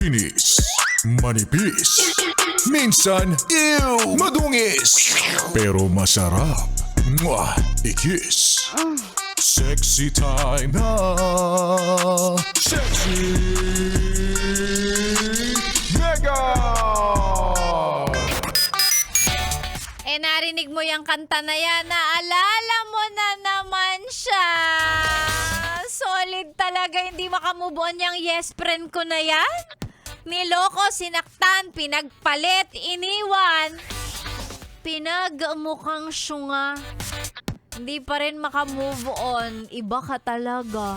Inis, manipis, minsan, ew, madungis, pero masarap. Mwah, ikis. Sexy time na. Sexy Mega! Narinig mo yung kanta na yan, naalala mo na naman siya. Solid talaga, hindi makamove on yung yes friend ko na yan. Niloko, sinaktan, pinagpalit, iniwan. Pinagmukhang syunga. Hindi pa rin makamove on. Iba ka talaga.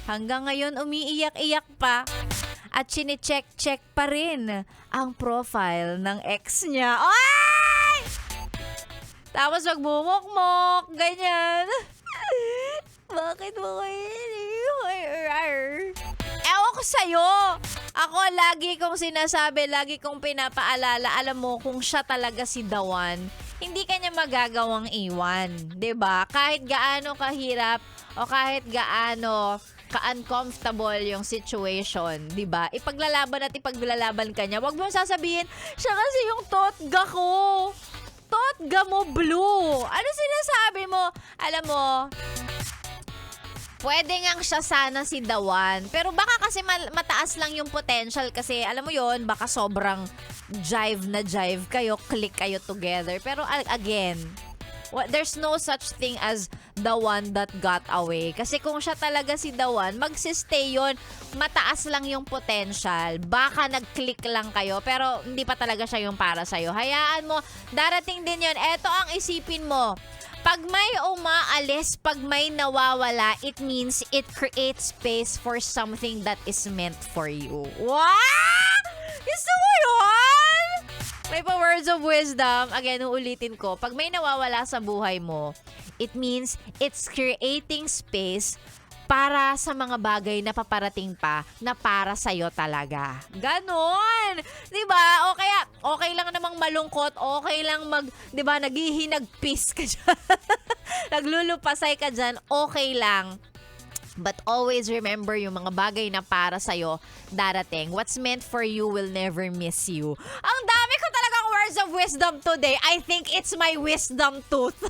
Hanggang ngayon, umiiyak-iyak pa. At chine-check-check pa rin ang profile ng ex niya. Ay! Tapos magbumukmok, ganyan. Bakit mo kayo? Ewan ko sa'yo. Ako lagi kong sinasabi, lagi kong pinapaalala, alam mo, kung siya talaga si Dawan, hindi kanya magagawang iwan. 'Di ba? Kahit gaano kahirap o kahit gaano ka-uncomfortable yung situation, 'di ba? Ipaglalaban at ipaglalaban ka niya. Huwag mo sasabihin, siya kasi yung totga ko. Totga mo blue. Ano sinasabi mo? Alam mo, pwede ngang siya sana si Dawan. Pero baka kasi mataas lang yung potential kasi alam mo yon, baka sobrang jive na jive kayo, click kayo together. Pero again, there's no such thing as the one that got away. Kasi kung siya talaga si Dawan, magsistay yun. Mataas lang yung potential. Baka nag-click lang kayo, pero hindi pa talaga siya yung para sa'yo. Hayaan mo, darating din yun. Eto ang isipin mo. Pag may umaalis, pag may nawawala, it means it creates space for something that is meant for you. What? Gusto mo yun? May pa words of wisdom. Again, uulitin ko. Pag may nawawala sa buhay mo, it means it's creating space para sa mga bagay na paparating pa na para sa'yo talaga. Ganon! Diba? O kaya, okay lang namang malungkot, okay lang diba, naghihinagpis ka dyan. Naglulupasay ka dyan, okay lang. But always remember yung mga bagay na para sa'yo darating. What's meant for you will never miss you. Ang dami ko talagang words of wisdom today. I think it's my wisdom tooth.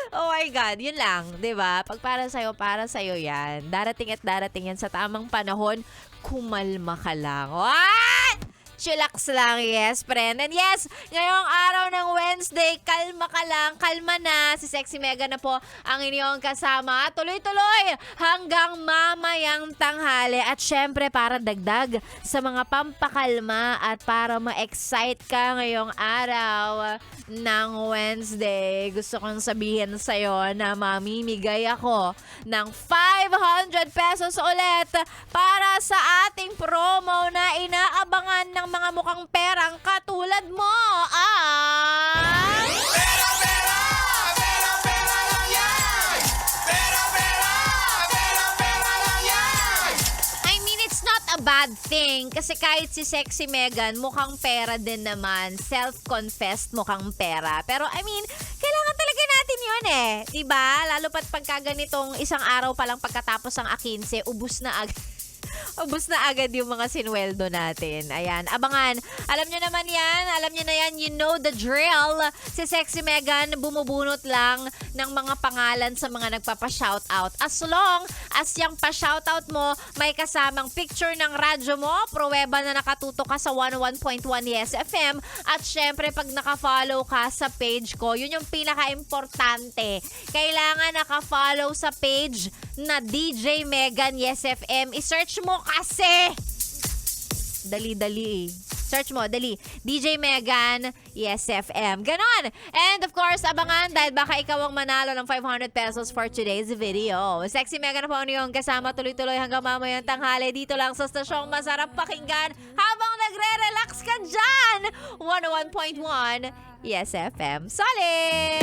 Oh my God, yun lang, 'di ba? Pag para sa'yo yan. Darating at darating yan sa tamang panahon, kumalma ka lang. What? Chillax lang, yes, friend. And yes, ngayong araw ng Wednesday, kalma ka lang, kalma na. Si Sexy Mega na po ang inyong kasama. Tuloy-tuloy hanggang mamayang tanghali. At syempre, para dagdag sa mga pampakalma at para ma-excite ka ngayong araw ng Wednesday, gusto kong sabihin sa'yo na mamimigay ako ng 500 pesos ulit para sa ating promo na inaabangan ng mga mukhang perang katulad mo. Pera, pera! Pera, pera lang yan! Pera, pera! Pera, pera lang yan! I mean, it's not a bad thing kasi kahit si Sexy Megan mukhang pera din naman. Self-confessed mukhang pera. Pero I mean, kailangan talaga natin yun eh. Diba? Lalo pat pagka ganitong isang araw pa lang pagkatapos ng A15, ubus na agad. Ubus na agad yung mga sinweldo natin. Ayan, abangan. Alam nyo naman yan. Alam nyo na yan. You know the drill. Si Sexy Megan bumubunot lang ng mga pangalan sa mga nagpapa-shoutout. As long as yung pa-shoutout mo may kasamang picture ng radyo mo, pruweba na nakatuto ka sa 101.1 Yes FM. At syempre, pag naka-follow ka sa page ko, yun yung pinaka-importante. Kailangan naka-follow sa page na DJ Megan Yes FM. I-search mo kasi. Dali-dali eh. Search mo, dali. DJ Megan, Yes FM. Ganon. And of course, abangan dahil baka ikaw ang manalo ng 500 pesos for today's video. Sexy Megan na po yung kasama tuloy-tuloy hanggang mamayang tanghali dito lang sa stasyong masarap pakinggan habang nagre-relax ka dyan. 101.1 Yes FM. Solid!